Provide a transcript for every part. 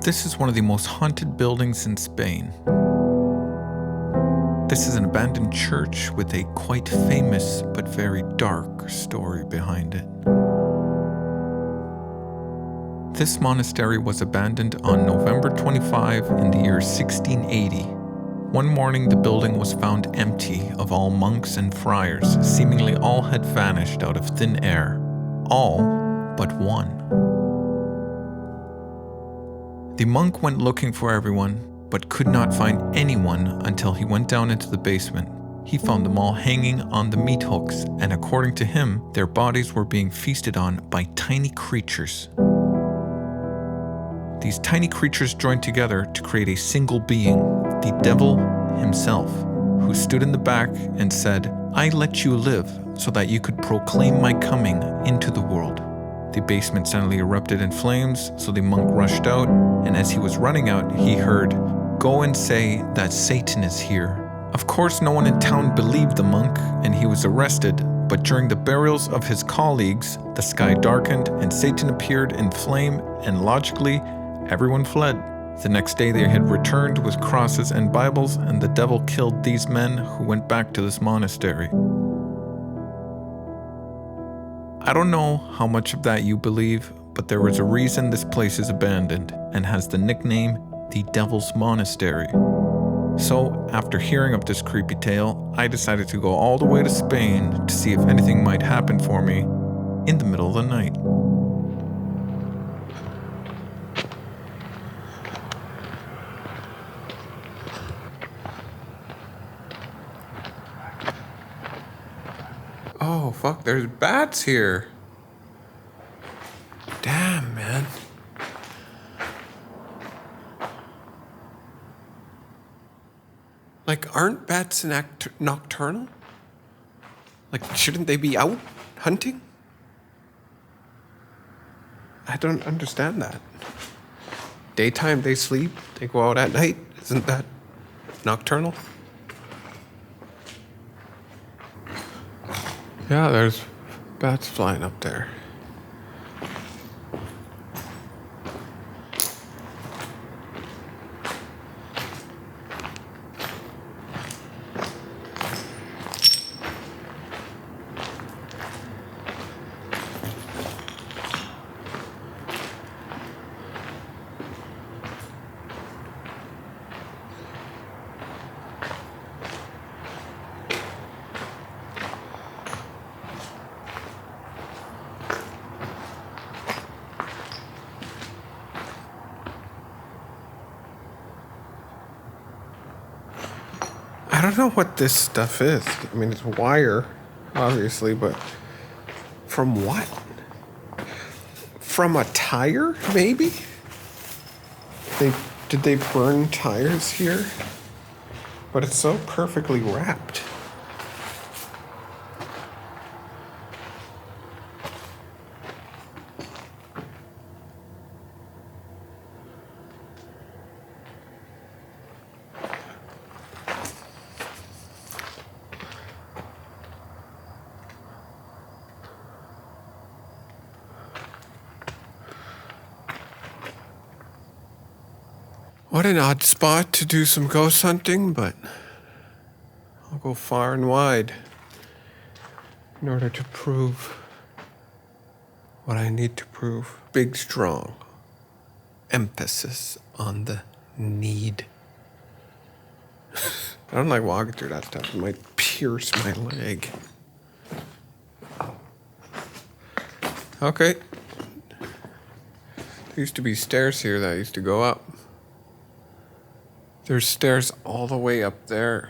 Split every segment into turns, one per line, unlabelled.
This is one of the most haunted buildings in Spain. This is an abandoned church with a quite famous but very dark story behind it. This monastery was abandoned on November 25 in the year 1680. One morning, the building was found empty of all monks and friars. Seemingly all had vanished out of thin air. All but one. The monk went looking for everyone, but could not find anyone until he went down into the basement. He found them all hanging on the meat hooks, and according to him, their bodies were being feasted on by tiny creatures. These tiny creatures joined together to create a single being, the devil himself, who stood in the back and said, "I let you live so that you could proclaim my coming into the world." The basement suddenly erupted in flames, so the monk rushed out, and as he was running out, he heard, "Go and say that Satan is here." Of course, no one in town believed the monk, and he was arrested, but during the burials of his colleagues, the sky darkened and Satan appeared in flame, and logically, everyone fled. The next day they had returned with crosses and Bibles, and the devil killed these men who went back to this monastery. I don't know how much of that you believe, but there is a reason this place is abandoned and has the nickname the Devil's Monastery. So, after hearing of this creepy tale, I decided to go all the way to Spain to see if anything might happen for me in the middle of the night. Oh, fuck, there's bats here. Damn, man. Like, aren't bats nocturnal? Like, shouldn't they be out hunting? I don't understand that. Daytime they sleep, they go out at night. Isn't that nocturnal? Yeah, there's bats flying up there. I don't know what this stuff is. I mean, it's wire, obviously, but from what? From a tire, maybe? Did they burn tires here? But it's so perfectly wrapped. What an odd spot to do some ghost hunting, but I'll go far and wide in order to prove what I need to prove. Big, strong emphasis on the need. I don't like walking through that stuff. It might pierce my leg. Okay. There used to be stairs here that used to go up. There's stairs all the way up there.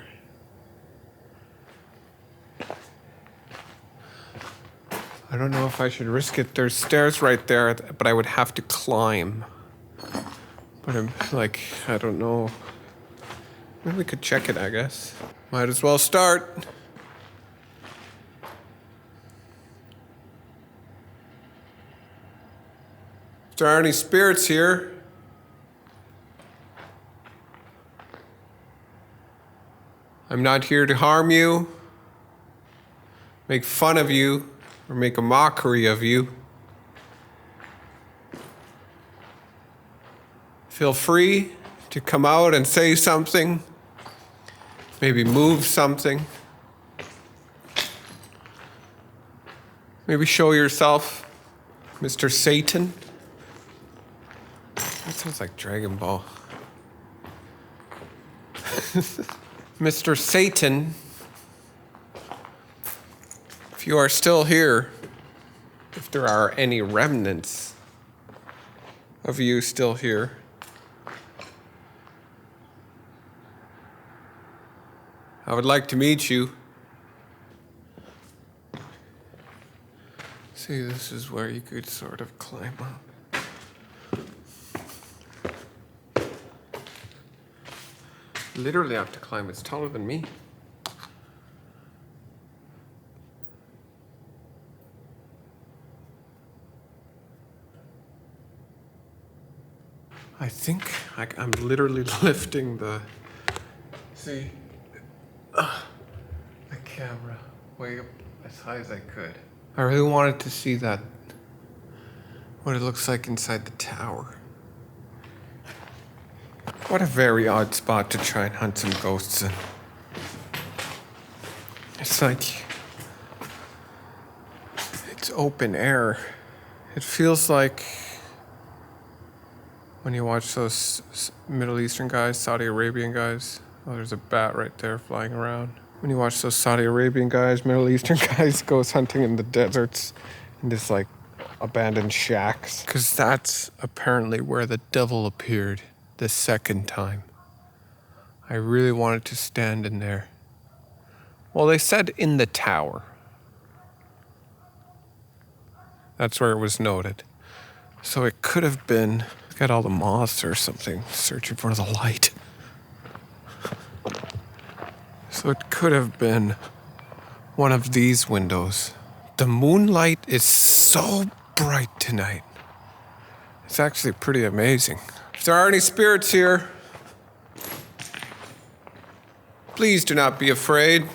I don't know if I should risk it. There's stairs right there, but I would have to climb. But I'm like, I don't know. Maybe we could check it, I guess. Might as well start. If there are any spirits here, I'm not here to harm you, make fun of you, or make a mockery of you.
Feel free to come out and say something, maybe move something. Maybe show yourself, Mr. Satan. That sounds like Dragon Ball. Mr. Satan, if you are still here, if there are any remnants of you still here, I would like to meet you. See, this is where you could sort of climb up. Literally have to climb. It's taller than me. I think I'm literally lifting the camera way up as high as I could. I really wanted to see that, what it looks like inside the tower. What a very odd spot to try and hunt some ghosts in. It's like, it's open air. It feels like when you watch those Middle Eastern guys, Saudi Arabian guys. Oh, there's a bat right there flying around. When you watch those Saudi Arabian guys, Middle Eastern guys ghost hunting in the deserts in this like abandoned shacks. Because that's apparently where the devil appeared the second time. I really wanted to stand in there. Well, they said in the tower. That's where it was noted. So it could have been, look at all the moths or something searching for the light. So it could have been one of these windows. The moonlight is so bright tonight. It's actually pretty amazing. If there are any spirits here, please do not be afraid.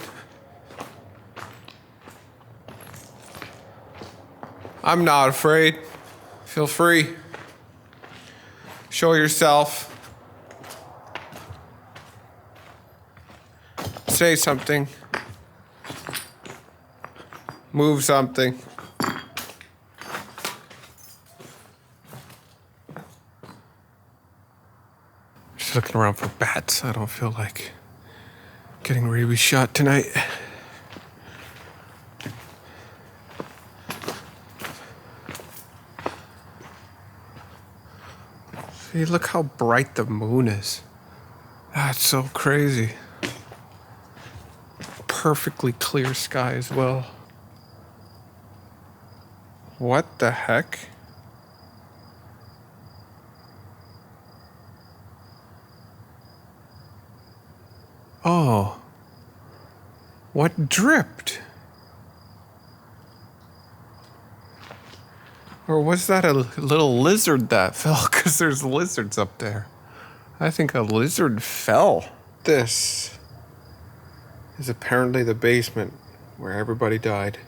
I'm not afraid. Feel free. Show yourself. Say something. Move something. Just looking around for bats. I don't feel like getting rabies shot tonight. See, look how bright the moon is. That's so crazy. Perfectly clear sky as well. What the heck? Oh. What dripped? Or was that a little lizard that fell? Because there's lizards up there. I think a lizard fell. This is apparently the basement where everybody died.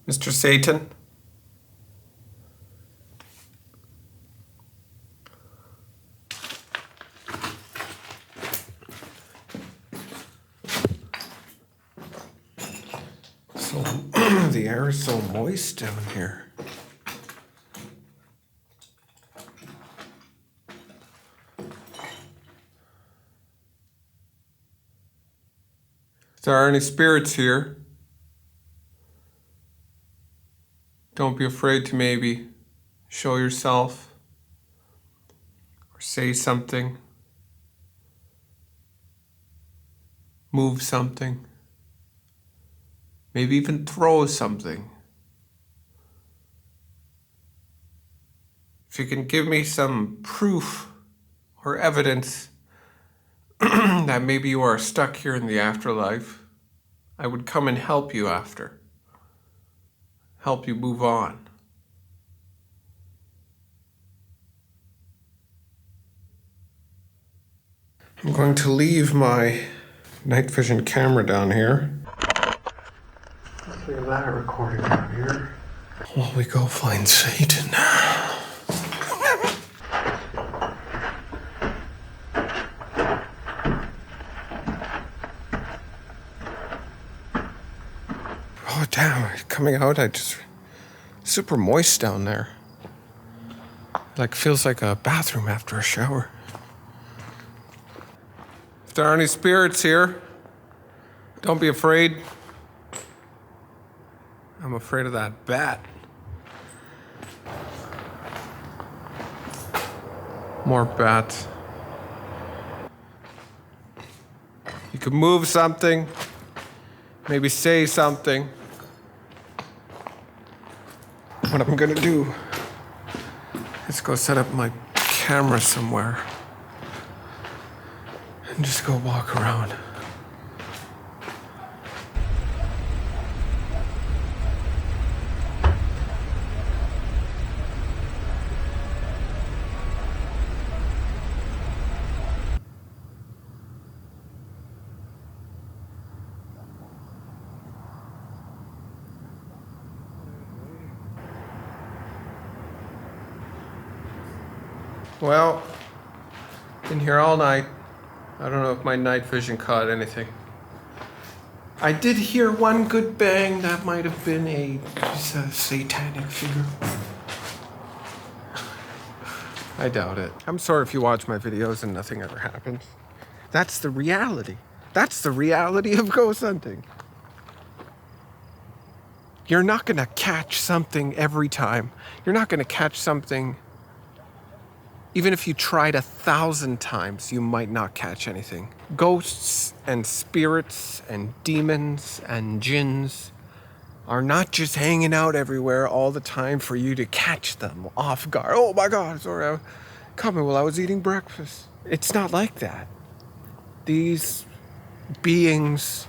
Mr. Satan? So, the air is so moist down here. If there are any spirits here, don't be afraid to maybe show yourself or say something, move something, maybe even throw something. If you can give me some proof or evidence that maybe you are stuck here in the afterlife, I would come and help you after. Help you move on. I'm going to leave my night vision camera down here. Let's leave that recording down here. While we go find Satan. Oh damn, coming out, super moist down there. Like feels like a bathroom after a shower. If there are any spirits here, don't be afraid. I'm afraid of that bat. More bats. You could move something, maybe say something. What I'm gonna do is go set up my camera somewhere and just go walk around. Well, been here all night. I don't know if my night vision caught anything. I did hear one good bang. That might have been a satanic figure. I doubt it. I'm sorry if you watch my videos and nothing ever happens. That's the reality. That's the reality of ghost hunting. You're not gonna catch something every time. You're not gonna catch something. Even if you tried 1,000 times, you might not catch anything. Ghosts and spirits and demons and jinns are not just hanging out everywhere all the time for you to catch them off guard. Oh my God, sorry, I was coming while I was eating breakfast. It's not like that. These beings,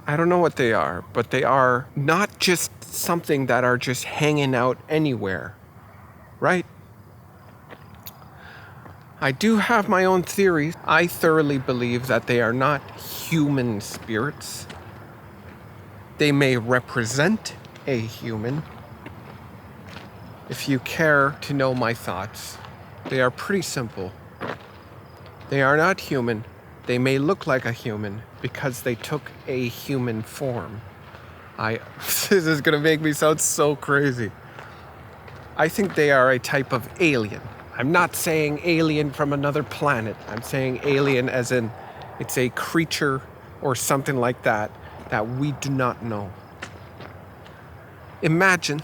I don't know what they are, but they are not just something that are just hanging out anywhere. Right? I do have my own theories. I thoroughly believe that they are not human spirits. They may represent a human. If you care to know my thoughts, they are pretty simple. They are not human. They may look like a human because they took a human form. This is gonna make me sound so crazy. I think they are a type of alien. I'm not saying alien from another planet. I'm saying alien as in it's a creature or something like that that we do not know. Imagine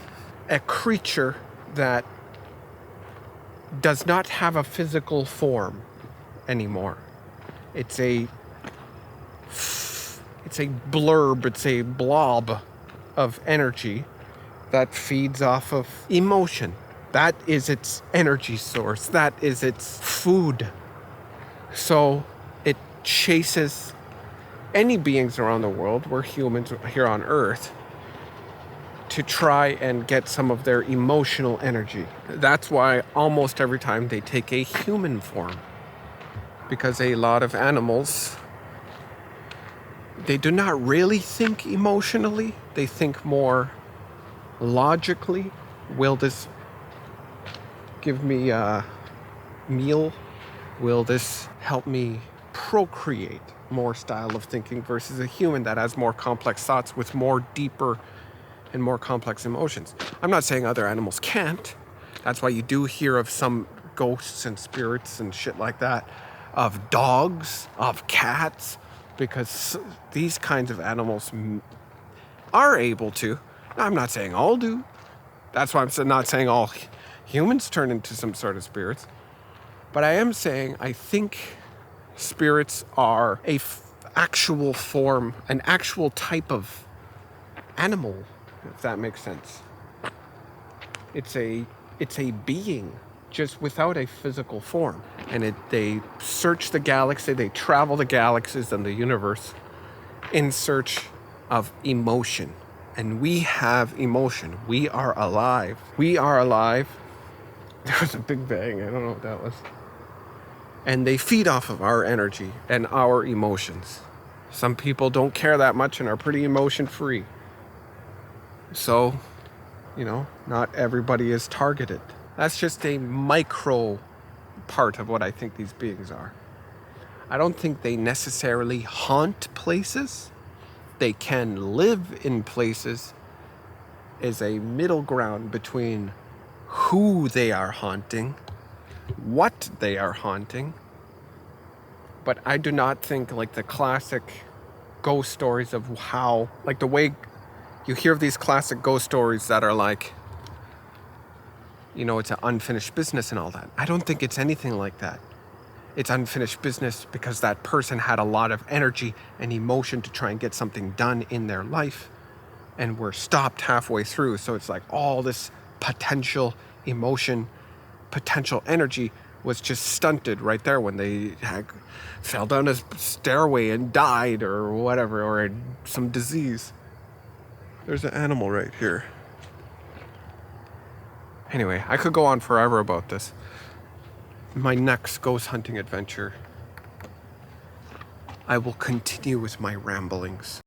a creature that does not have a physical form anymore. It's a blurb, it's a blob of energy that feeds off of emotion. That is its energy source. That is its food. So it chases any beings around the world, we're humans here on Earth, to try and get some of their emotional energy. That's why almost every time they take a human form. Because a lot of animals, they do not really think emotionally. They think more logically. Will this give me a meal? Will this help me procreate? More style of thinking versus a human that has more complex thoughts with more deeper and more complex emotions. I'm not saying other animals can't. That's why you do hear of some ghosts and spirits and shit like that, of dogs, of cats, because these kinds of animals are able to. I'm not saying all do. That's why I'm not saying all humans turn into some sort of spirits. But I am saying I think spirits are actual form, an actual type of animal, if that makes sense. It's a being just without a physical form. And they search the galaxy, they travel the galaxies and the universe in search of emotion. And we have emotion. We are alive. We are alive. There was a big bang. I don't know what that was. And they feed off of our energy and our emotions. Some people don't care that much and are pretty emotion free. So, not everybody is targeted. That's just a micro part of what I think these beings are. I don't think they necessarily haunt places. They can live in places as a middle ground between who they are haunting, what they are haunting. But I do not think like the classic ghost stories of how, like the way you hear these classic ghost stories that are like, it's an unfinished business and all that. I don't think it's anything like that. It's unfinished business because that person had a lot of energy and emotion to try and get something done in their life and were stopped halfway through. So it's like all this potential emotion, potential energy was just stunted right there when they fell down a stairway and died or whatever, or had some disease. There's an animal right here. Anyway, I could go on forever about this. My next ghost hunting adventure, I will continue with my ramblings.